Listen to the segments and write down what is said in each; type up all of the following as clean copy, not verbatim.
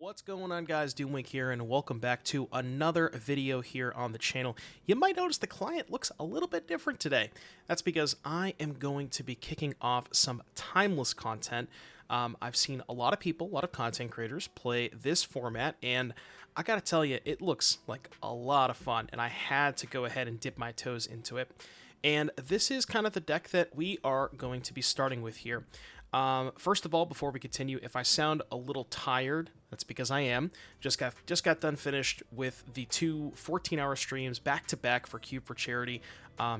What's going on, guys? Doomwink here, and welcome back to another video here on the channel. You might notice the client looks a little bit different today. That's because I am going to be kicking off some timeless content. I've seen a lot of people, a lot of content creators play this format, and I gotta tell you, it looks like a lot of fun, and I had to go ahead and dip my toes into it. And this is kind of the deck that we are going to be starting with here. First of all, before we continue, if I sound a little tired, that's because I am. Just got done finished with the two 14-hour streams back to back for Cube for Charity.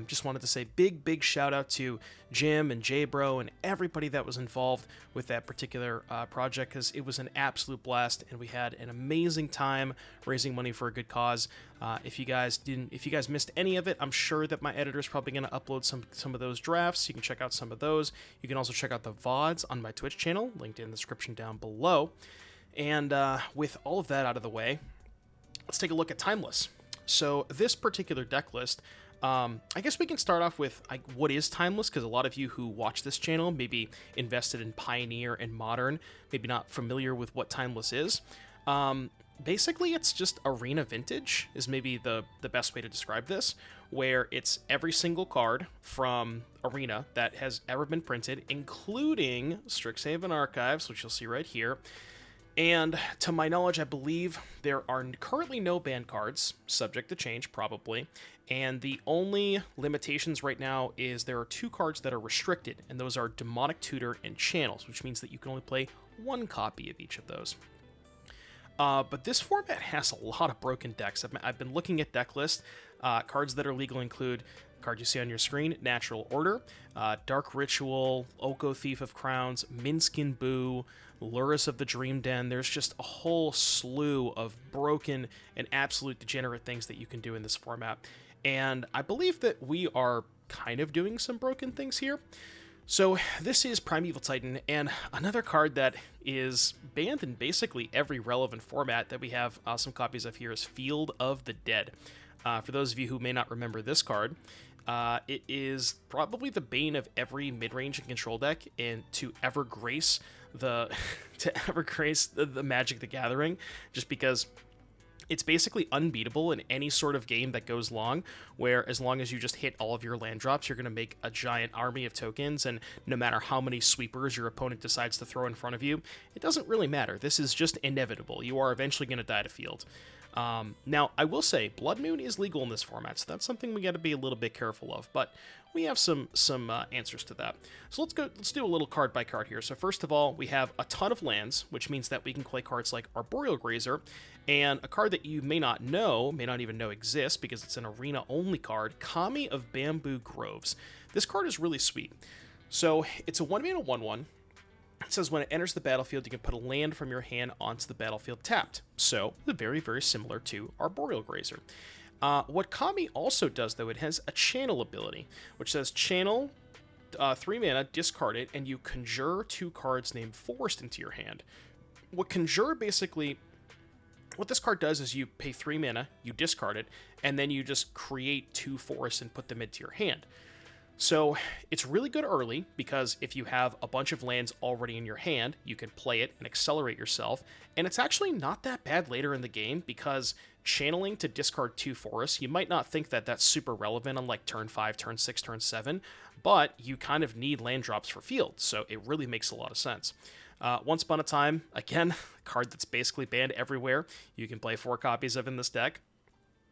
Just wanted to say big shout out to Jim and J-Bro and everybody that was involved with that particular project, because it was an absolute blast and we had an amazing time raising money for a good cause. If you guys missed any of it, I'm sure that my editor's probably going to upload some of those drafts. You can check out some of those. You can also check out the VODs on my Twitch channel, linked in the description down below. And with all of that out of the way, let's take a look at Timeless. So this particular deck list, I guess we can start off with what is Timeless, because a lot of you who watch this channel may be invested in Pioneer and Modern, maybe not familiar with what Timeless is. Basically, it's just Arena Vintage is maybe the best way to describe this, where it's every single card from Arena that has ever been printed, including Strixhaven Archives, which you'll see right here. And to my knowledge, I believe there are currently no banned cards, subject to change probably, and the only limitations right now is there are two cards that are restricted, and those are Demonic Tutor and Channels, which means that you can only play one copy of each of those. But this format has a lot of broken decks. I've been looking at deck lists. Cards that are legal include card you see on your screen, Natural Order, Dark Ritual, Oko Thief of Crowns, Minskin Boo, Lurrus of the Dream Den. There's just a whole slew of broken and absolute degenerate things that you can do in this format. And I believe that we are kind of doing some broken things here. So this is Primeval Titan, and another card that is banned in basically every relevant format that we have some copies of here is Field of the Dead. For those of you who may not remember this card, it is probably the bane of every mid-range and control deck, and to ever grace the Magic the Gathering, just because it's basically unbeatable in any sort of game that goes long, where as long as you just hit all of your land drops, you're going to make a giant army of tokens, and no matter how many sweepers your opponent decides to throw in front of you, it doesn't really matter. This is just inevitable. You are eventually going to die to field. Now, I will say, Blood Moon is legal in this format, so that's something we got to be a little bit careful of, but we have some answers to that. So let's do a little card by card here. So first of all, we have a ton of lands, which means that we can play cards like Arboreal Grazer, and a card that you may not even know exists because it's an arena-only card, Kami of Bamboo Groves. This card is really sweet. So it's a 1-mana 1/1. It says when it enters the battlefield, you can put a land from your hand onto the battlefield tapped. So very similar to Arboreal Grazer. What Kami also does, though, it has a channel ability, which says channel 3 mana, discard it, and you conjure 2 cards named Forest into your hand. What this card does is you pay 3 mana, you discard it, and then you just create 2 forests and put them into your hand. So it's really good early, because if you have a bunch of lands already in your hand, you can play it and accelerate yourself, and it's actually not that bad later in the game, because channeling to discard 2 forests, you might not think that that's super relevant on like turn 5, turn 6, turn 7, but you kind of need land drops for field, so it really makes a lot of sense. Once Upon a Time, again, a card that's basically banned everywhere. You can play 4 copies of in this deck.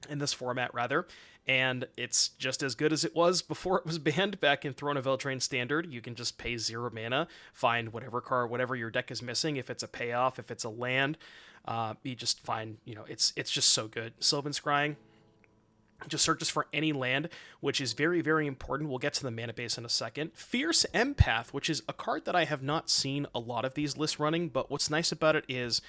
In this format, rather, and it's just as good as it was before it was banned back in Throne of Eldraine Standard. You can just pay 0 mana, find whatever card, whatever your deck is missing, if it's a payoff, if it's a land, you just find, it's just so good. Sylvan Scrying just searches for any land, which is very important. We'll get to the mana base in a second. Fierce Empath, which is a card that I have not seen a lot of these lists running, but what's nice about it is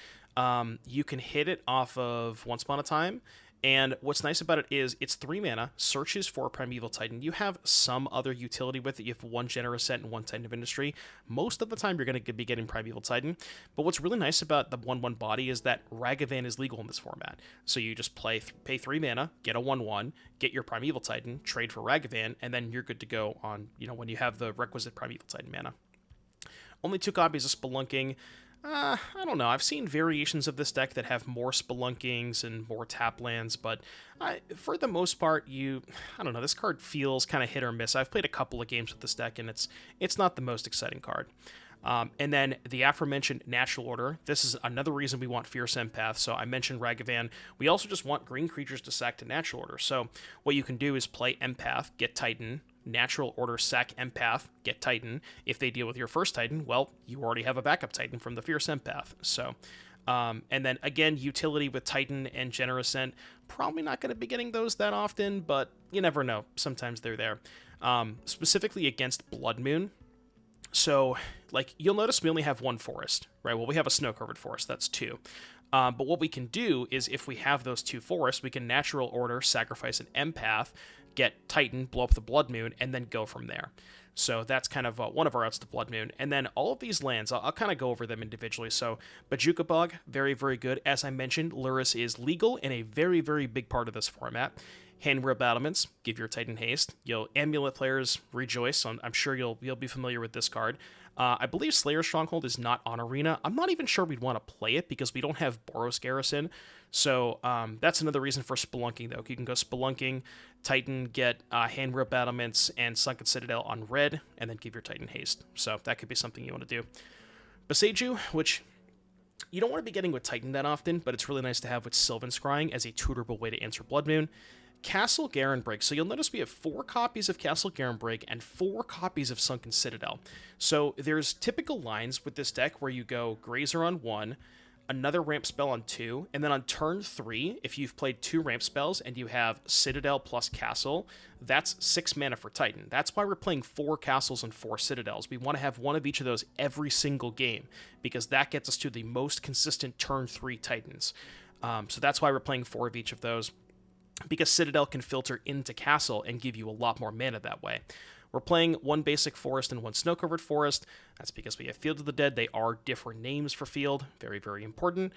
you can hit it off of Once Upon a Time. And what's nice about it is it's 3 mana, searches for Primeval Titan. You have some other utility with it. You have 1 Generous Set and 1 Titan of Industry. Most of the time, you're going to be getting Primeval Titan. But what's really nice about the 1/1 body is that Ragavan is legal in this format. So you just pay 3 mana, get a 1/1, get your Primeval Titan, trade for Ragavan, and then you're good to go on, when you have the requisite Primeval Titan mana. Only 2 copies of Spelunking. I don't know. I've seen variations of this deck that have more Spelunkings and more tap lands, but for the most part, I don't know. This card feels kind of hit or miss. I've played a couple of games with this deck, and it's not the most exciting card. And then the aforementioned Natural Order. This is another reason we want Fierce Empath. So I mentioned Ragavan. We also just want green creatures to sack to Natural Order. So what you can do is play Empath, get Titan, Natural Order, sack Empath, get Titan. If they deal with your first Titan, well, you already have a backup Titan from the Fierce Empath. So, and then again, utility with Titan and Generous Ascent. Probably not going to be getting those that often, but you never know. Sometimes they're there. Specifically against Blood Moon. So, like, you'll notice we only have one forest, right? Well, we have a snow-covered forest. That's two. But what we can do is if we have those two forests, we can Natural Order, sacrifice an Empath, get Titan, blow up the Blood Moon, and then go from there. So that's kind of one of our outs to Blood Moon. And then all of these lands, I'll kind of go over them individually. So Bajuka Bog, very, very good. As I mentioned, Lurrus is legal and a very, very big part of this format. Handwear Battlements, give your Titan haste. Amulet players rejoice. I'm sure you'll be familiar with this card. I believe Slayer Stronghold is not on Arena. I'm not even sure we'd want to play it because we don't have Boros Garrison. So that's another reason for Spelunking, though. You can go Spelunking, Titan, get Handwear Battlements, and Sunken Citadel on red, and then give your Titan haste. So that could be something you want to do. Boseiju, which you don't want to be getting with Titan that often, but it's really nice to have with Sylvan Scrying as a tutorable way to answer Blood Moon. Castle Garenbreak. So you'll notice we have 4 copies of Castle Garenbreak and 4 copies of Sunken Citadel. So there's typical lines with this deck where you go Grazer on 1, another ramp spell on 2, and then on turn 3, if you've played 2 ramp spells and you have Citadel plus Castle, that's 6 mana for Titan. That's why we're playing 4 castles and 4 citadels. We want to have one of each of those every single game, because that gets us to the most consistent turn 3 Titans. So that's why we're playing 4 of each of those, because Citadel can filter into Castle and give you a lot more mana that way. We're playing 1 basic forest and 1 snow-covered forest. That's because we have Field of the Dead. They are different names for field. Very, very important.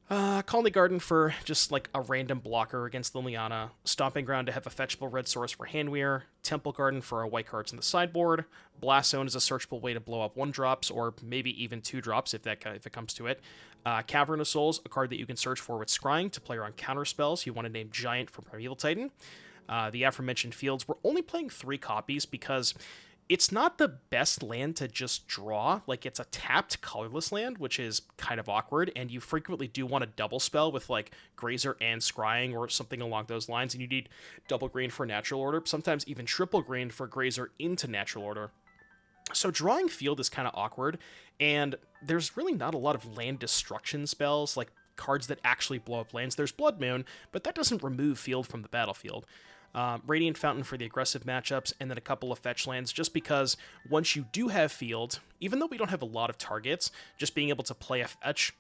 Colony Garden for just like a random blocker against Liliana. Stomping Ground to have a fetchable red source for Handweir. Temple Garden for our white cards in the sideboard. Blast Zone is a searchable way to blow up 1-drops, or maybe even 2-drops if it comes to it. Cavern of Souls, a card that you can search for with Scrying to play on counter spells. You want to name Giant from Primeval Titan. The aforementioned fields. We're only playing 3 copies because it's not the best land to just draw. Like, it's a tapped colorless land, which is kind of awkward, and you frequently do want a double spell with, like, Grazer and Scrying or something along those lines, and you need double green for Natural Order, sometimes even triple green for Grazer into Natural Order. So drawing field is kind of awkward, and there's really not a lot of land destruction spells, like cards that actually blow up lands. There's Blood Moon, but that doesn't remove field from the battlefield. Radiant Fountain for the aggressive matchups, and then a couple of fetch lands, just because once you do have field, even though we don't have a lot of targets, just being able to play a fetch,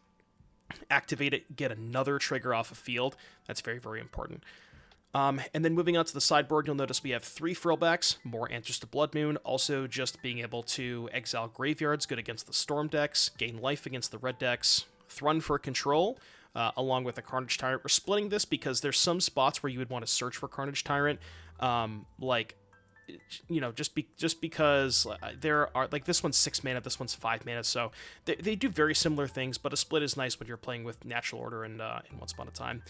activate it, get another trigger off a field, that's very, very important. And then moving on to the sideboard, you'll notice we have 3 Frillbacks, more answers to Blood Moon, also just being able to exile graveyards, good against the Storm decks, gain life against the red decks, Thrun for control, along with a Carnage Tyrant. We're splitting this because there's some spots where you would want to search for Carnage Tyrant, like, you know, just because there are, like, this one's 6 mana, this one's 5 mana, so they do very similar things, but a split is nice when you're playing with Natural Order and in Once Upon a Time.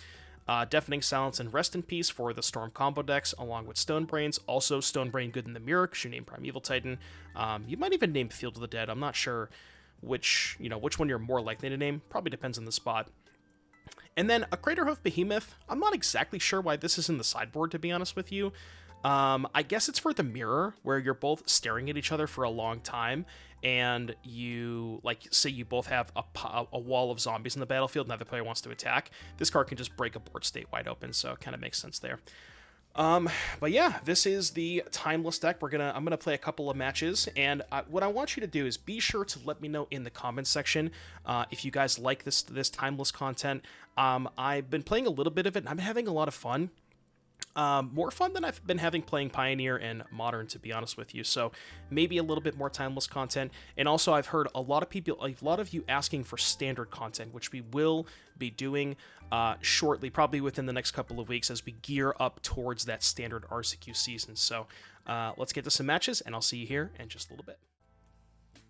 Deafening Silence and Rest in Peace for the Storm combo decks, along with Stonebrains. Also, Stonebrain good in the mirror, because you name Primeval Titan. You might even name Field of the Dead. I'm not sure which one you're more likely to name. Probably depends on the spot. And then a Craterhoof Behemoth. I'm not exactly sure why this is in the sideboard, to be honest with you. I guess it's for the mirror, where you're both staring at each other for a long time, and you, like, say you both have a wall of zombies in the battlefield, and the other player wants to attack. This card can just break a board state wide open, so it kind of makes sense there. But yeah, this is the Timeless deck. I'm gonna play a couple of matches, and what I want you to do is be sure to let me know in the comments section if you guys like this Timeless content. I've been playing a little bit of it, and I'm having a lot of fun. More fun than I've been having playing Pioneer and Modern, to be honest with you. So maybe a little bit more Timeless content. And also, I've heard a lot of you asking for standard content, which we will be doing shortly, probably within the next couple of weeks, as we gear up towards that standard RCQ season. So let's get to some matches, and I'll see you here in just a little bit.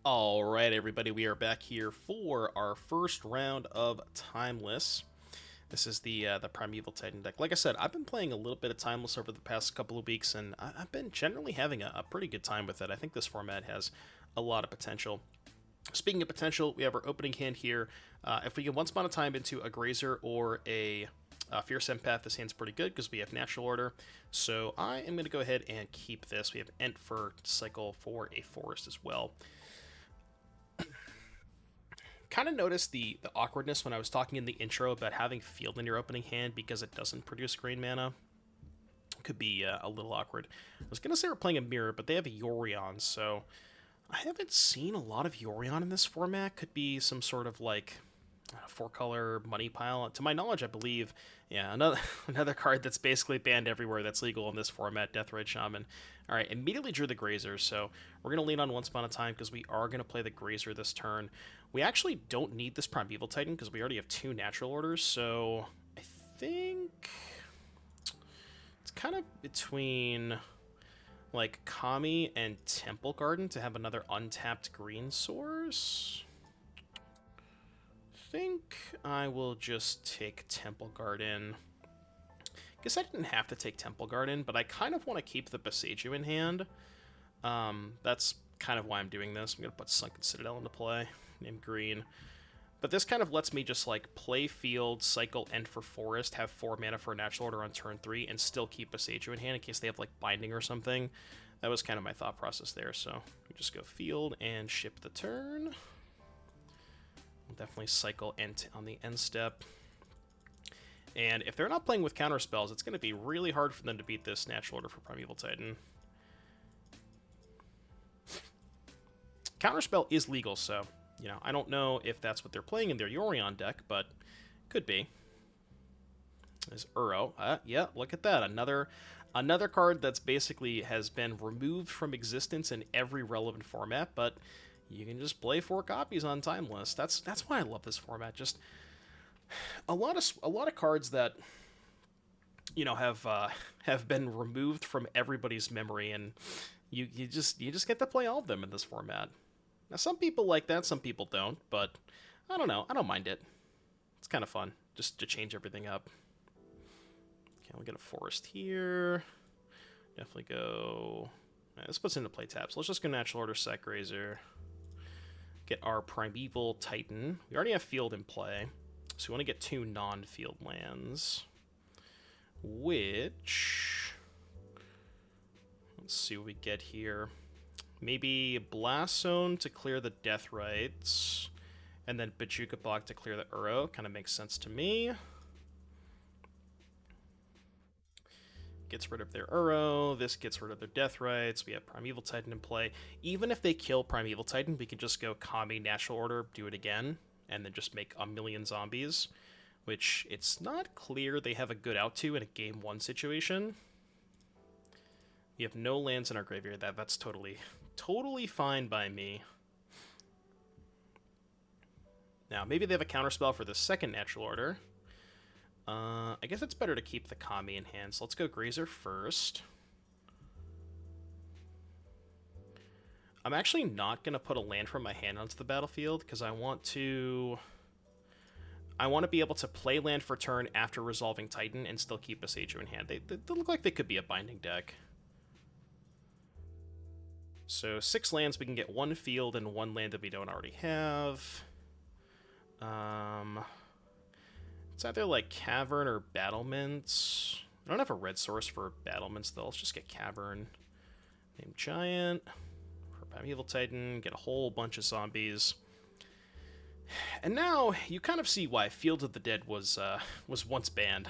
All right, everybody, we are back here for our first round of Timeless. This is the Primeval Titan deck. Like I said, I've been playing a little bit of Timeless over the past couple of weeks, and I've been generally having a pretty good time with it. I think this format has a lot of potential. Speaking of potential, we have our opening hand here. If we get one spot of time into a Grazer or a Fierce Empath, this hand's pretty good because we have Natural Order. So I am going to go ahead and keep this. We have Ent for cycle for a Forest as well. Kind of noticed the awkwardness when I was talking in the intro about having Field in your opening hand because it doesn't produce green mana. Could be a little awkward. I was going to say we're playing a Mirror, but they have a Yorion, so I haven't seen a lot of Yorion in this format. Could be some sort of like 4-color money pile. To my knowledge, I believe, yeah, another card that's basically banned everywhere that's legal in this format, Deathrite Shaman. All right, immediately drew the Grazer, so we're going to lean on Once Upon a Time because we are going to play the Grazer this turn. We actually don't need this Primeval Titan because we already have 2 Natural Orders, so I think it's kind of between like Kami and Temple Garden to have another untapped green source. I think I will just take Temple Garden. Guess I didn't have to take Temple Garden, but I kind of want to keep the Boseiju in hand. That's kind of why I'm doing this. I'm going to put Sunken Citadel into play, named green. But this kind of lets me just like play field, cycle End for Forest, have 4 mana for a Natural Order on turn 3, and still keep Boseiju in hand in case they have like Binding or something. That was kind of my thought process there, so we just go field and ship the turn. We'll definitely cycle End on the end step. And if they're not playing with counterspells, it's going to be really hard for them to beat this Natural Order for Primeval Titan. Counterspell is legal, so, you know, I don't know if that's what they're playing in their Yorion deck, but could be. There's Uro. Yeah, look at that. Another card that's basically has been removed from existence in every relevant format, but you can just play 4 copies on Timeless. That's why I love this format. Just a lot of cards that, you know, have been removed from everybody's memory, and you just get to play all of them in this format. Now, some people like that, some people don't, but I don't know. I don't mind it. It's kind of fun just to change everything up. Okay, we'll get a Forest here. Definitely go. This puts into play tab. So let's just go Natural Order, Sack Grazer. Get our Primeval Titan. We already have Field in play, so we want to get 2 non-field lands. Which, let's see what we get here. Maybe Blast Zone to clear the Death Rights, and then Bojuka Bog to clear the Uro. Kind of makes sense to me. Gets rid of their Uro. This gets rid of their Death Rights. We have Primeval Titan in play. Even if they kill Primeval Titan, we can just go Kami, Natural Order, do it again, and then just make a million zombies, which it's not clear they have a good out to in a Game 1 situation. We have no lands in our graveyard. That's totally fine by me. Now, maybe they have a counterspell for the second Natural Order. I guess it's better to keep the Kami in hand, so let's go Grazer first. I'm actually not going to put a land from my hand onto the battlefield, because I want to be able to play land for turn after resolving Titan and still keep Boseiju in hand. They look like they could be a binding deck. So 6 lands, we can get 1 field and 1 land that we don't already have. It's either like Cavern or Battlements. I don't have a red source for Battlements though. Let's just get Cavern. Name Giant. For Primeval Titan. Get a whole bunch of zombies. And now you kind of see why Field of the Dead was once banned.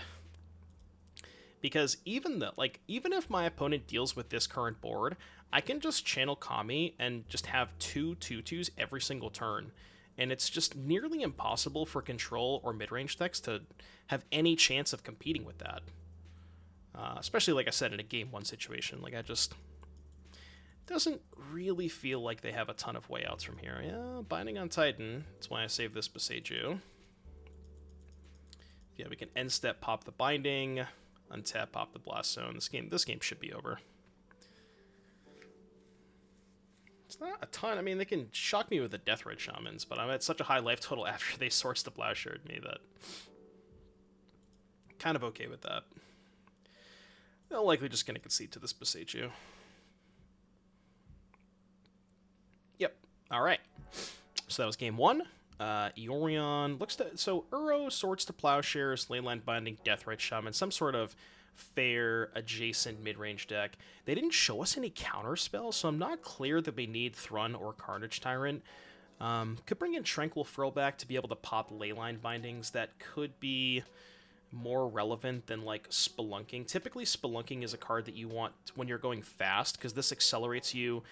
Because even if my opponent deals with this current board, I can just channel Kami and just have 2 2/2s every single turn. And it's just nearly impossible for control or mid-range decks to have any chance of competing with that. Especially, like I said, in a Game 1 situation. Like, doesn't really feel like they have a ton of way outs from here. Yeah, Binding on Titan. That's why I saved this Boseiju. Yeah, we can end step pop the Binding, untap pop the Blast Zone. This game should be over. Let's It's not a ton. I mean, they can shock me with the Death-Red Shamans, but I'm at such a high life total after they source the Plowshared me that... kind of okay with that. They're likely just going to concede to this Boseiju. Yep. All right. So that was game one. Eorion looks to... So Uro sorts to Plowshares, Leyline Binding, Death-Red Shaman, some sort of fair adjacent mid-range deck. They didn't show us any counter spells, so I'm not clear that we need Thrun or Carnage Tyrant. Could bring in Tranquil Frillback to be able to pop Leyline Bindings. That could be more relevant than like Spelunking. Typically Spelunking is a card that you want when you're going fast, because this accelerates you.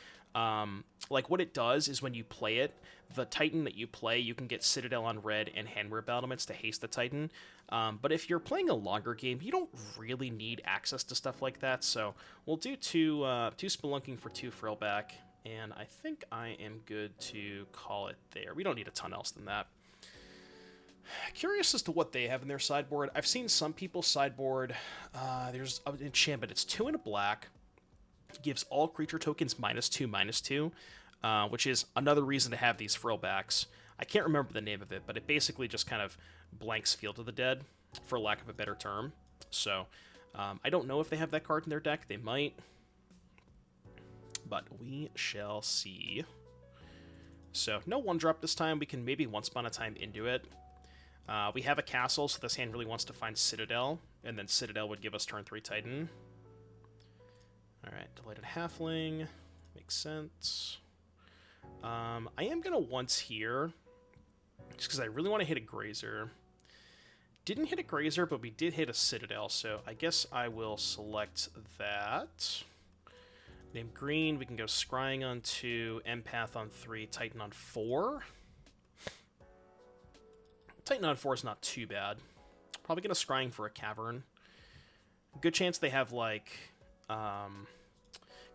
Like what it does is when you play it, the Titan that you play, you can get Citadel on red and Handwear Battlements to haste the Titan. But if you're playing a longer game, you don't really need access to stuff like that, so we'll do two Spelunking for 2 Frillback, and I think I am good to call it there. We don't need a ton else than that. Curious as to what they have in their sideboard. I've seen some people sideboard, there's an enchantment, it's 2 and a black, gives all creature tokens -2/-2, which is another reason to have these Frillbacks. I can't remember the name of it, but it basically just kind of blanks Field of the Dead, for lack of a better term. So, I don't know if they have that card in their deck. They might. But we shall see. So, no 1-drop this time. We can maybe once upon a time into it. We have a castle, so this hand really wants to find Citadel, and then Citadel would give us turn 3 Titan. Alright, Delighted Halfling. Makes sense. I am going to once here, just because I really want to hit a Grazer. Didn't hit a Grazer, but we did hit a Citadel, so I guess I will select that. Name green, we can go Scrying on 2, Empath on 3, Titan on 4. Titan on 4 is not too bad. Probably going to Scrying for a Cavern. Good chance they have, like...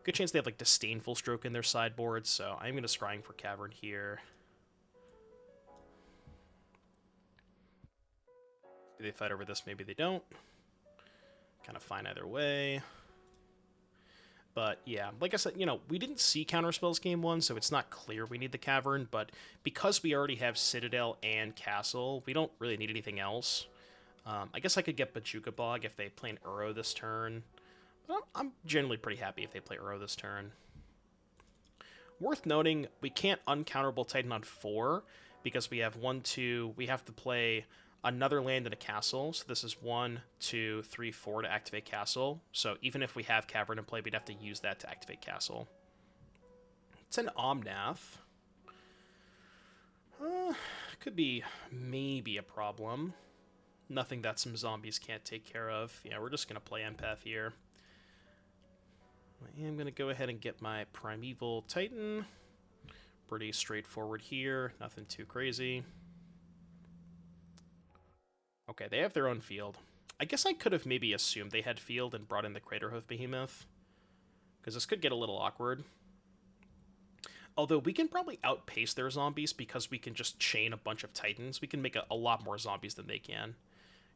good chance they have, like, Disdainful Stroke in their sideboard, so I'm going to Scrying for Cavern here. Do they fight over this? Maybe they don't. Kind of fine either way. But, yeah, like I said, you know, we didn't see counterspells game 1, so it's not clear we need the Cavern, but because we already have Citadel and Castle, we don't really need anything else. I guess I could get Bojuka Bog if they play an Uro this turn. But I'm generally pretty happy if they play Uro this turn. Worth noting, we can't uncounterable Titan on 4, because we have 1, 2, we have to play another land and a castle, so this is 1, 2, 3, 4 to activate castle. So even if we have Cavern in play, we'd have to use that to activate castle. It's an Omnath. Could be maybe a problem. Nothing that some zombies can't take care of. Yeah, we're just going to play Empath here. I am going to go ahead and get my Primeval Titan. Pretty straightforward here. Nothing too crazy. Okay, they have their own field. I guess I could have maybe assumed they had field and brought in the Craterhoof Behemoth, because this could get a little awkward. Although we can probably outpace their zombies because we can just chain a bunch of Titans. We can make a lot more zombies than they can,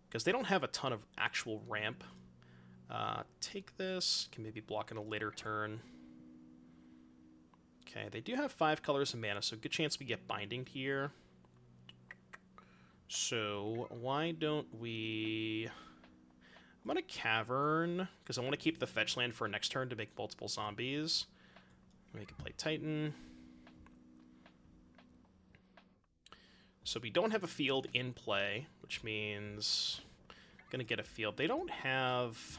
because they don't have a ton of actual ramp. Take this. Can maybe block in a later turn. Okay, they do have 5 colors of mana, so good chance we get Binding here. So, why don't we... I'm going to Cavern, because I want to keep the fetch land for next turn to make multiple zombies. We can play Titan. So we don't have a field in play, which means I'm going to get a field. They don't have...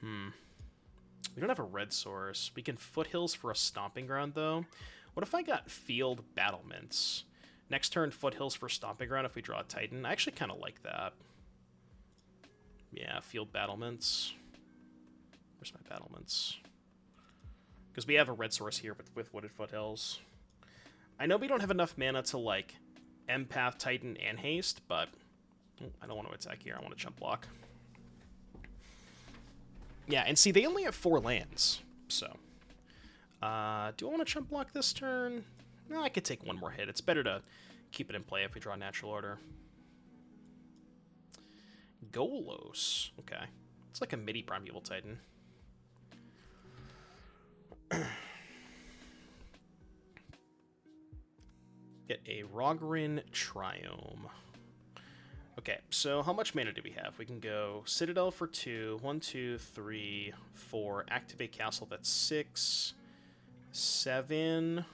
We don't have a red source. We can Foothills for a Stomping Ground, though. What if I got Field Battlements? Next turn, Foothills for Stomping Ground if we draw a Titan. I actually kind of like that. Yeah, Field Battlements. Where's my Battlements? Because we have a red source here with Wooded Foothills. I know we don't have enough mana to, like, Empath, Titan, and Haste, but I don't want to attack here. I want to Chump Block. Yeah, and see, they only have 4 lands, so... do I want to Chump Block this turn? No, I could take one more hit. It's better to keep it in play if we draw Natural Order. Golos. Okay. It's like a midi Primeval Titan. Get a Rogrin Triome. Okay, so how much mana do we have? We can go Citadel for 2, 1, 2, 3, 4, activate Castle, that's 6, 7,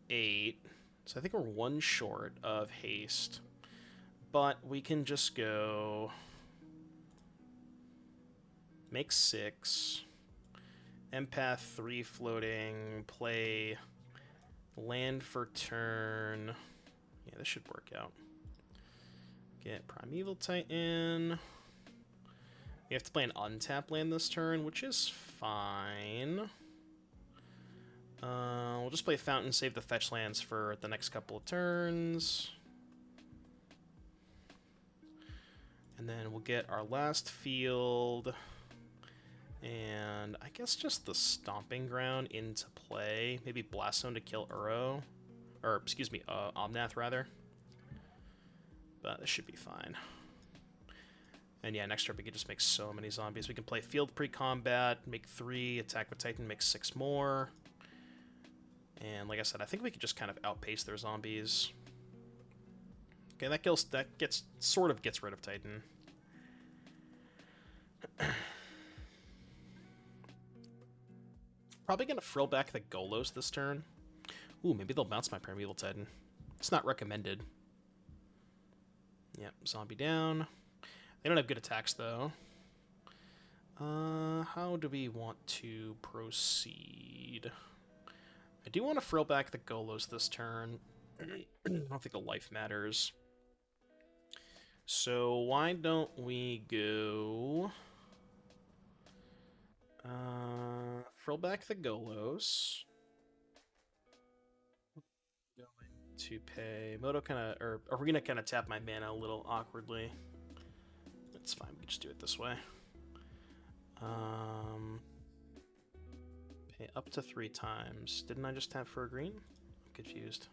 8. So I think we're 1 short of haste. But we can just go make 6, Empath 3 floating, play land for turn. Yeah, this should work out. Get Primeval Titan. We have to play an untapped land this turn, which is fine. We'll just play Fountain, save the fetch lands for the next couple of turns. And then we'll get our last field. And I guess just the Stomping Ground into play. Maybe Blast Zone to kill Uro. Or, excuse me, Omnath, rather. But this should be fine. And yeah, next turn we can just make so many zombies. We can play Field Pre-Combat, make 3, attack with Titan, make 6 more. And like I said, I think we could just kind of outpace their zombies. Okay, that gets rid of Titan. Probably gonna frill back the Golos this turn. Ooh, maybe they'll bounce my Primeval Titan. It's not recommended. Yep, zombie down. They don't have good attacks, though. How do we want to proceed? I do want to frill back the Golos this turn. I don't think the life matters. So why don't we go... frill back the Golos. Going to pay... Moto kind of... Or are we going to kind of tap my mana a little awkwardly? It's fine, we can just do it this way. Pay up to 3 times. Didn't I just tap for a green? I'm confused.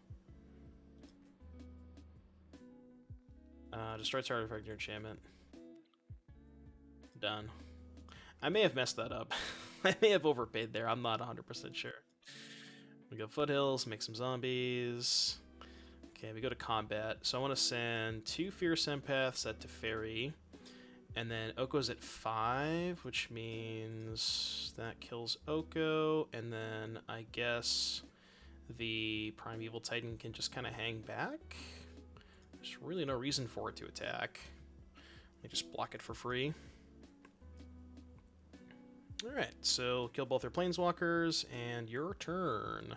Destroy target artifact or enchantment. Done. I may have messed that up. I may have overpaid there. I'm not 100% sure. We go Foothills, make some zombies. Okay, we go to combat. So I want to send 2 Fierce Empaths set to Fairy. And then Oko's at 5, which means that kills Oko. And then I guess the Primeval Titan can just kind of hang back. There's really no reason for it to attack. They just block it for free. Alright, so kill both their planeswalkers, and your turn.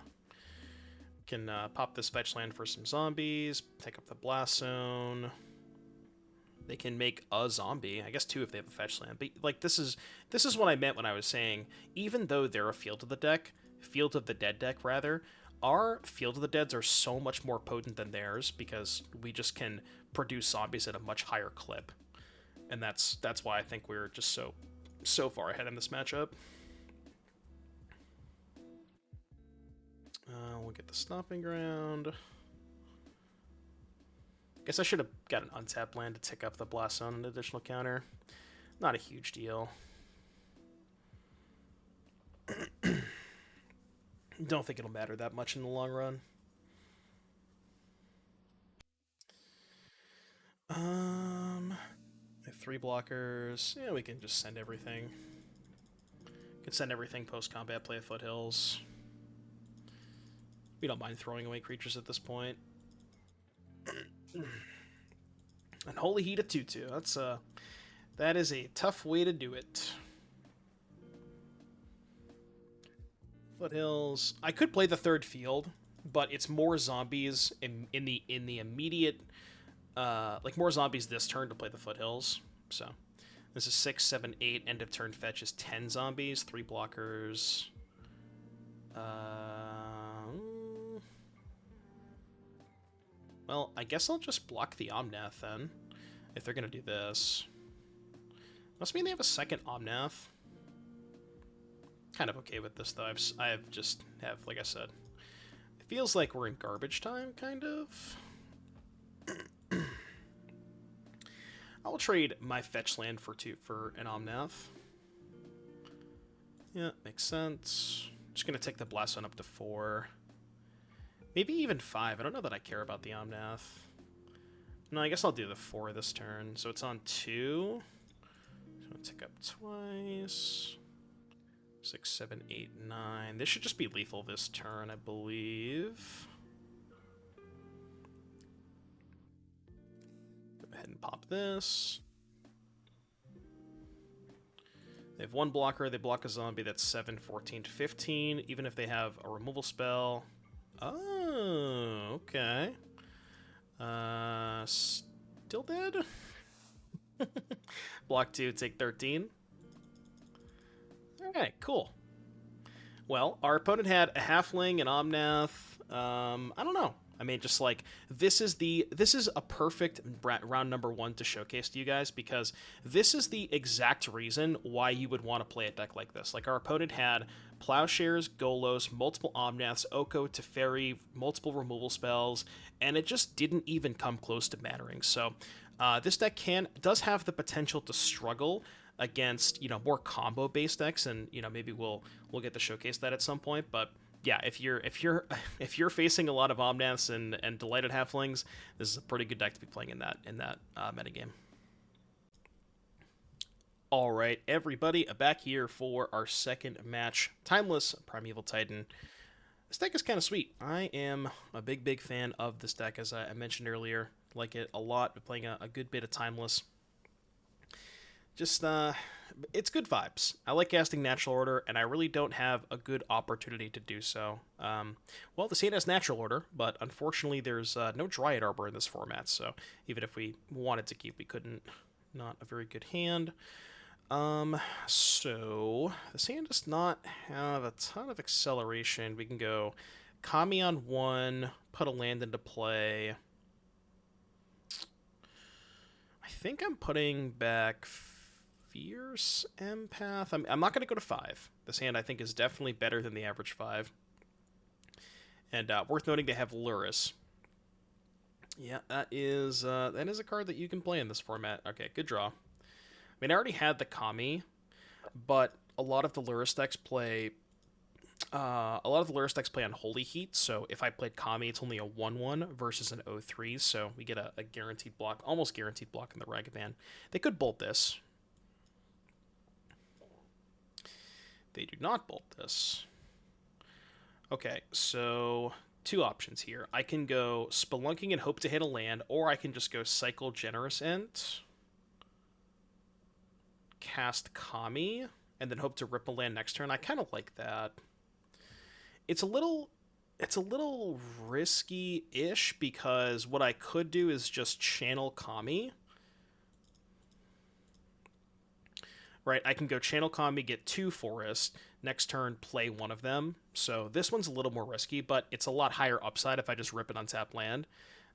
Can pop this fetch land for some zombies, take up the Blast Zone. They can make a zombie, I guess 2 if they have a fetch land. But like this is what I meant when I was saying, even though they're a Field of the Dead deck rather, our Field of the Deads are so much more potent than theirs because we just can produce zombies at a much higher clip. And that's why I think we're just so far ahead in this matchup. We'll get the Stomping Ground. Guess I should have got an untapped land to tick up the Blast Zone, an additional counter. Not a huge deal. Don't think it'll matter that much in the long run. I have 3 blockers. Yeah, we can just send everything. We can send everything post-combat, play at Foothills. We don't mind throwing away creatures at this point. And Holy Heat at 2/2. That is a tough way to do it. Foothills. I could play the 3rd field, but it's more zombies in the immediate, like more zombies this turn to play the Foothills. So this is 6, 7, 8. End of turn fetch is 10 zombies, 3 blockers. Well, I guess I'll just block the Omnath then, if they're gonna do this. Must mean they have a second Omnath. Kind of okay with this though. I just have, like I said, it feels like we're in garbage time, kind of. I'll trade my fetch land for an Omnath. Yeah, makes sense. Just gonna take the Blast Zone up to 4. Maybe even 5. I don't know that I care about the Omnath. No, I guess I'll do the 4 this turn. So it's on 2. So I'll tick up twice. 6, 7, 8, 9. This should just be lethal this turn, I believe. Go ahead and pop this. They have 1 blocker. They block a zombie. That's 7, 14, 15. Even if they have a removal spell. Oh, okay. Still dead? Block 2, take 13. Alright, cool. Well, our opponent had a halfling, an Omnath. I don't know. I mean, just like this is a perfect round number 1 to showcase to you guys, because this is the exact reason why you would want to play a deck like this. Like, our opponent had Plowshares, Golos, multiple Omnaths, Oko, Teferi, multiple removal spells, and it just didn't even come close to mattering. So this deck does have the potential to struggle against, more combo based decks, and maybe we'll get to showcase that at some point. But yeah, if you're facing a lot of Omnaths and Delighted Halflings, this is a pretty good deck to be playing in that metagame. All right, everybody, back here for our second match. Timeless Primeval Titan. This deck is kind of sweet. I am a big fan of this deck, as I mentioned earlier. Like it a lot. Been playing a good bit of Timeless. Just, it's good vibes. I like casting Natural Order, and I really don't have a good opportunity to do so. Well, the Sand has Natural Order, but unfortunately there's no Dryad Arbor in this format, so even if we wanted to keep, we couldn't. Not a very good hand. So the Sand does not have a ton of acceleration. We can go Kami on 1, put a land into play. I think I'm putting back Fierce Empath. I'm not going to go to 5. This hand, I think, is definitely better than the average 5. And worth noting, they have Luris. Yeah, that is a card that you can play in this format. Okay, good draw. I mean, I already had the Kami, but a lot of the Luris decks play on Holy Heat, so if I played Kami, it's only a 1/1 versus an 0/3, so we get a guaranteed block, almost guaranteed block in the Ragavan. They could bolt this. They do not bolt this. Okay, so 2 options here. I can go Spelunking and hope to hit a land, or I can just go Cycle Generous Ent, cast Kami, and then hope to rip a land next turn. I kind of like that. It's a little risky-ish, because what I could do is just channel Kami. Right, I can go channel Kami, get 2 forests, next turn play 1 of them. So this one's a little more risky, but it's a lot higher upside if I just rip an untapped land.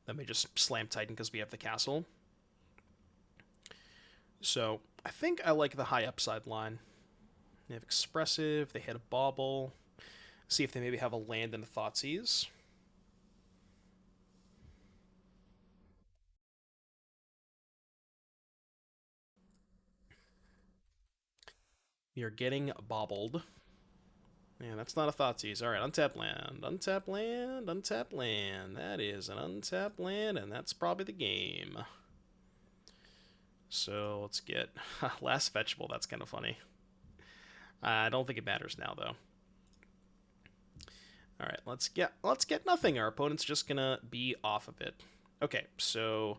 Then we just slam Titan because we have the castle. So I think I like the high upside line. They have Expressive, they hit a Bauble. See if they maybe have a land in the Thoughtseize. We are getting bobbled. Man, that's not a Thoughtseize. Alright, untap land. Untap land, untap land. That is an untapped land, and that's probably the game. So let's get last fetchable. That's kind of funny. I don't think it matters now, though. Alright, let's get nothing. Our opponent's just gonna be off of it. Okay, so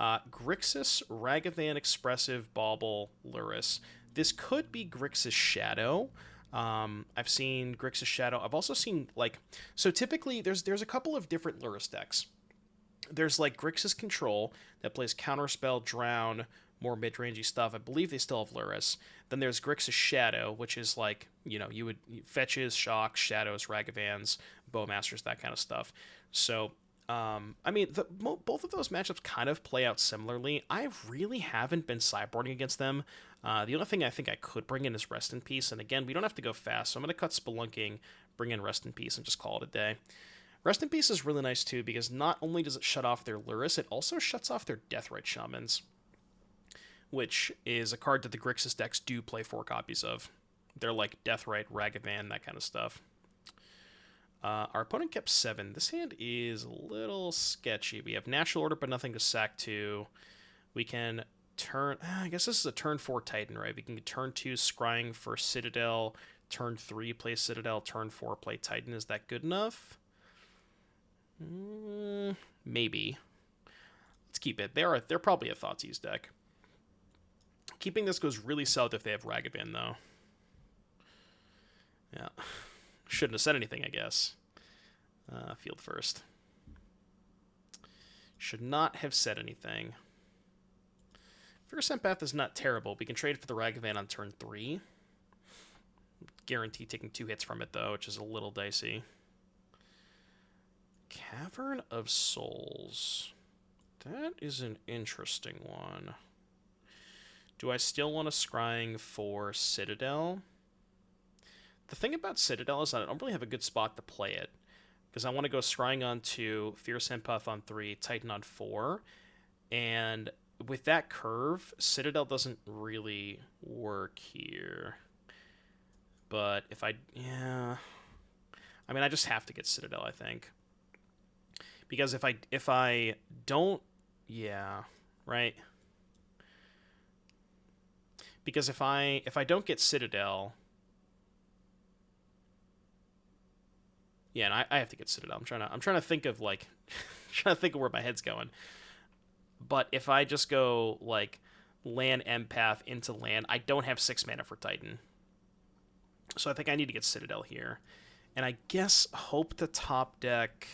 Grixis, Ragavan, Expressive, Bauble, Luris. This could be Grixis Shadow. I've seen Grixis Shadow. I've also seen, so typically there's a couple of different Luris decks. There's Grixis Control that plays Counterspell, Drown, more mid-rangey stuff. I believe they still have Luris. Then there's Grixis Shadow, which is you would fetches, shocks, shadows, Ragavans, Bowmasters, that kind of stuff. So I mean, both of those matchups kind of play out similarly. I really haven't been sideboarding against them. The only thing I think I could bring in is Rest in Peace, and again, we don't have to go fast, so I'm going to cut Spelunking, bring in Rest in Peace, and just call it a day. Rest in Peace is really nice, too, because not only does it shut off their Luris, it also shuts off their Deathrite Shamans, which is a card that the Grixis decks do play 4 copies of. They're like Deathrite, Ragavan, that kind of stuff. Our opponent kept 7. This hand is a little sketchy. We have natural order, but nothing to sack to. We can turn... I guess this is a turn 4 Titan, right? We can turn 2 scrying for Citadel, turn 3 play Citadel, turn 4 play Titan. Is that good enough? Maybe. Let's keep it. They're probably a Thoughtseize deck. Keeping this goes really south if they have Ragavan, though. Yeah. Shouldn't have said anything, I guess. Field first. Should not have said anything. Fierce Empath is not terrible. We can trade for the Ragavan on turn 3. Guarantee taking 2 hits from it, though, which is a little dicey. Cavern of Souls. That is an interesting one. Do I still want to scrying for Citadel? The thing about Citadel is that I don't really have a good spot to play it. Because I want to go scrying on 2, Fierce Empath on 3, Titan on 4. And with that curve, Citadel doesn't really work here. But if I... yeah... I mean, I just have to get Citadel, I think. Because if I don't... yeah, right? Because if I don't get Citadel... yeah, and I have to get Citadel. I'm trying to think of like trying to think of where my head's going. But if I just go like land Empath into land, I don't have 6 mana for Titan. So I think I need to get Citadel here. And I guess hope to top deck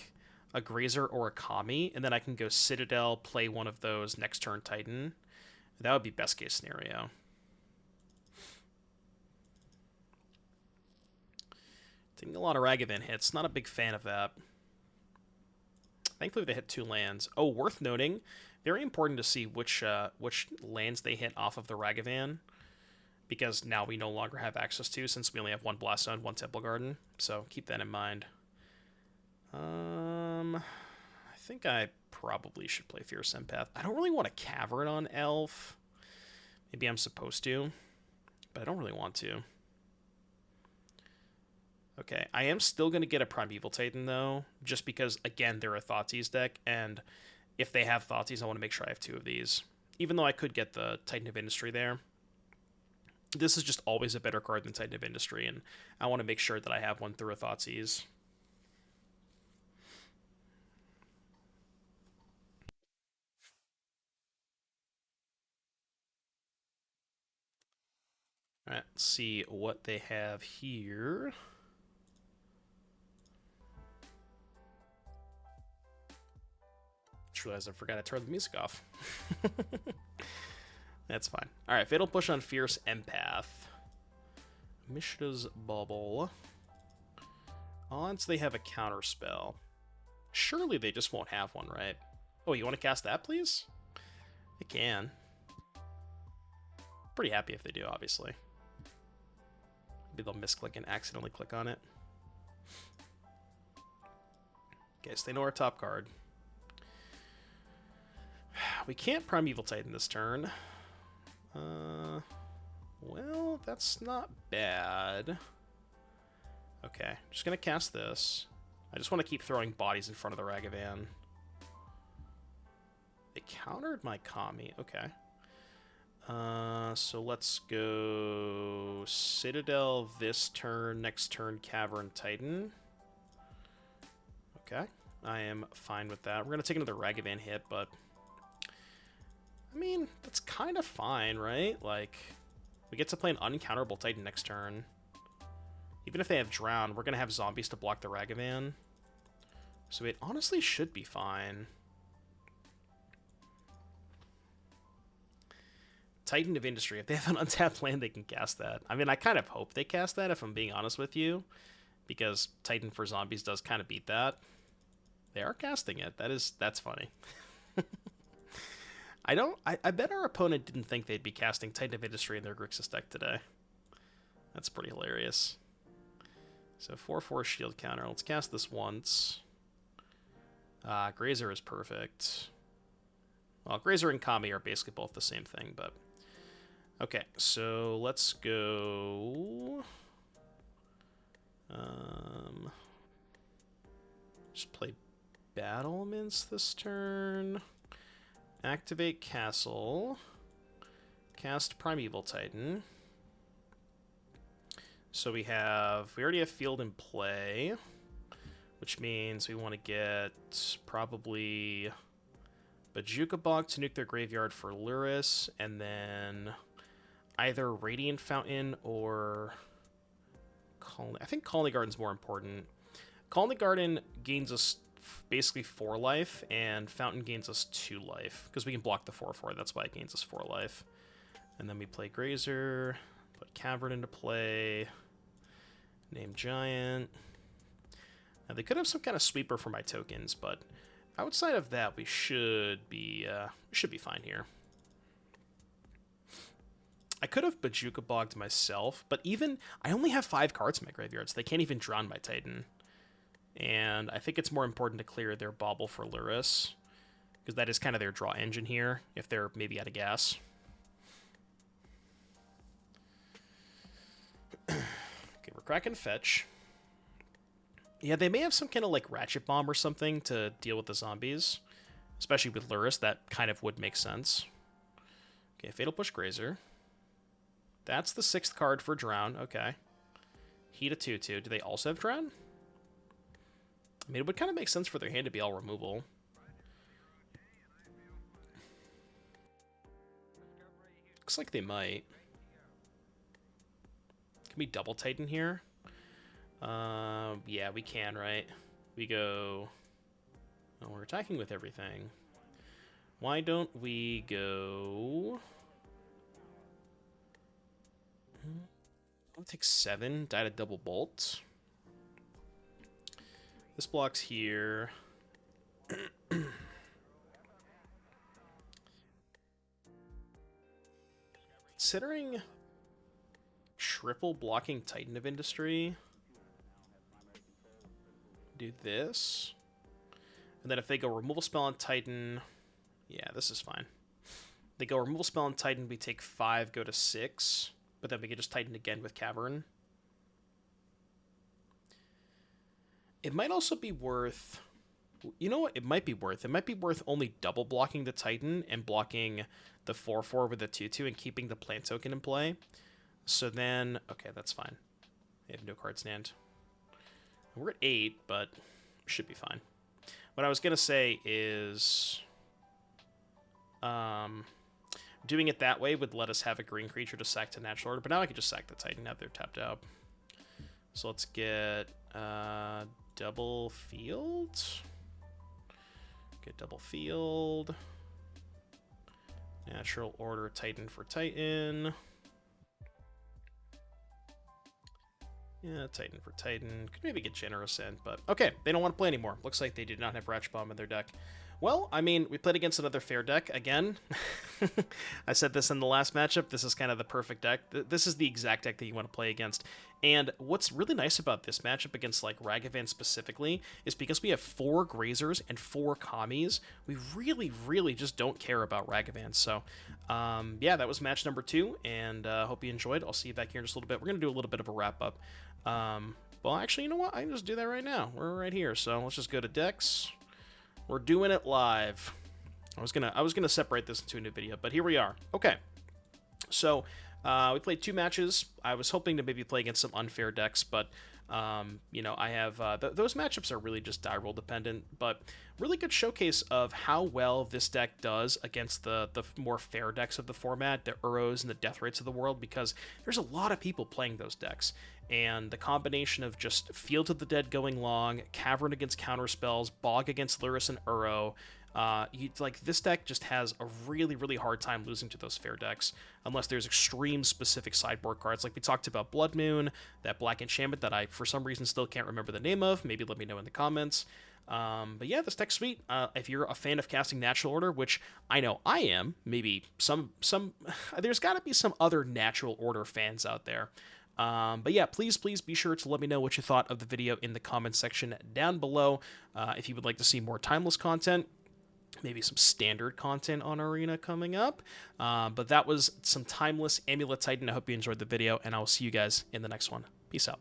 a Grazer or a Kami, and then I can go Citadel, play one of those, next turn Titan. That would be best case scenario. Taking a lot of Ragavan hits. Not a big fan of that. Thankfully, they hit 2 lands. Oh, worth noting, very important to see which lands they hit off of the Ragavan, because now we no longer have access to, since we only have 1 Blast Zone, 1 Temple Garden. So keep that in mind. I think I probably should play Fierce Empath. I don't really want a Cavern on Elf. Maybe I'm supposed to, but I don't really want to. Okay, I am still going to get a Primeval Titan, though, just because, again, they're a Thoughtseize deck, and if they have Thoughtseize, I want to make sure I have 2 of these. Even though I could get the Titan of Industry there, this is just always a better card than Titan of Industry, and I want to make sure that I have one through a Thoughtseize. Alright, let's see what they have here. Just realized I forgot to turn the music off. That's fine. Alright, Fatal Push on Fierce Empath. Mishra's Bubble. Odds they have a counter spell. Surely they just won't have one, right? Oh, you want to cast that, please? They can. Pretty happy if they do, obviously. Maybe they'll misclick and accidentally click on it. Okay, so they know our top card. We can't Primeval Titan this turn. Well, that's not bad. Okay, just gonna cast this. I just want to keep throwing bodies in front of the Ragavan. They countered my Kami. Okay. So let's go Citadel this turn, next turn Cavern Titan. Okay, I am fine with that. We're going to take another Ragavan hit, but I mean, that's kind of fine, right? Like, we get to play an uncounterable Titan next turn. Even if they have Drown, we're going to have zombies to block the Ragavan. So it honestly should be fine. Titan of Industry, if they have an untapped land, they can cast that. I mean, I kind of hope they cast that, if I'm being honest with you, because Titan for zombies does kind of beat that. They are casting it. That's funny. I bet our opponent didn't think they'd be casting Titan of Industry in their Grixis deck today. That's pretty hilarious. So 4/4 shield counter. Let's cast this once. Grazer is perfect. Well, Grazer and Kami are basically both the same thing, but... Okay, so let's go... Just play Battlements this turn. Activate Castle. Cast Primeval Titan. So we already have Field in play, which means we want to get probably Bajuka Bog to nuke their graveyard for Luris, and then either Radiant Fountain or Colony. I think Colony Garden's more important. Colony Garden gains us basically 4 life, and Fountain gains us 2 life, because we can block the 4/4, that's why it gains us 4 life. And then we play Grazer, put Cavern into play, name Giant. Now they could have some kind of sweeper for my tokens, but outside of that, we should be fine here. I could have Bajuka Bogged myself, but I only have 5 cards in my graveyard, so they can't even draw on my Titan. And I think it's more important to clear their Bauble for Luris, because that is kind of their draw engine here, if they're maybe out of gas. Okay, we're cracking Fetch. Yeah, they may have some kind of like Ratchet Bomb or something to deal with the zombies, especially with Luris. That kind of would make sense. Okay, Fatal Push Grazer. That's the 6th card for Drown. Okay. Heat a 2/2. Do they also have Drown? I mean, it would kind of make sense for their hand to be all removal. Looks like they might. Can we double Titan here? Yeah, we can, right? We go... Oh, we're attacking with everything. Why don't we go... I'll take 7, die to double bolt. This blocks here. Considering triple blocking Titan of Industry, do this. And then if they go removal spell on Titan, yeah, this is fine. They go removal spell on Titan, we take 5, go to 6, but then we can just Titan again with Cavern. It might also be worth... You know what? It might be worth. It might be worth only double blocking the Titan and blocking the 4/4 with the 2/2 and keeping the plant token in play. So then... Okay, that's fine. They have no card stand. We're at 8, but should be fine. What I was going to say is... doing it that way would let us have a green creature to sack to natural order, but now I can just sack the Titan now they're tapped out. So let's get... double field. Get double field. Natural order Titan for Titan. Yeah, Titan for Titan. Could maybe get Generous in, but okay, they don't want to play anymore. Looks like they did not have Ratchet Bomb in their deck. Well, I mean, we played against another fair deck again. I said this in the last matchup. This is kind of the perfect deck. This is the exact deck that you want to play against. And what's really nice about this matchup against like Ragavan specifically is because we have 4 Grazers and 4 Kammis, we really, really just don't care about Ragavan. So, yeah, that was match number 2, and hope you enjoyed. I'll see you back here in just a little bit. We're going to do a little bit of a wrap-up. Well, actually, you know what? I can just do that right now. We're right here, so let's just go to decks. We're doing it live. I was gonna separate this into a new video, but here we are. Okay, so we played 2 matches. I was hoping to maybe play against some unfair decks, but you know, I have those matchups are really just die roll dependent, but really good showcase of how well this deck does against the more fair decks of the format, the Uros and the Death Rates of the world, because there's a lot of people playing those decks. And the combination of just Field of the Dead going long, Cavern against counterspells, Bog against Luris and Uro, like this deck just has a really, really hard time losing to those fair decks, unless there's extreme specific sideboard cards. Like we talked about Blood Moon, that Black Enchantment that I, for some reason, still can't remember the name of. Maybe let me know in the comments. But yeah, this deck's sweet. If you're a fan of casting Natural Order, which I know I am, maybe some there's got to be some other Natural Order fans out there. But yeah, please be sure to let me know what you thought of the video in the comments section down below. If you would like to see more Timeless content, maybe some standard content on Arena coming up. But that was some Timeless Amulet Titan. I hope you enjoyed the video, and I will see you guys in the next one. Peace out.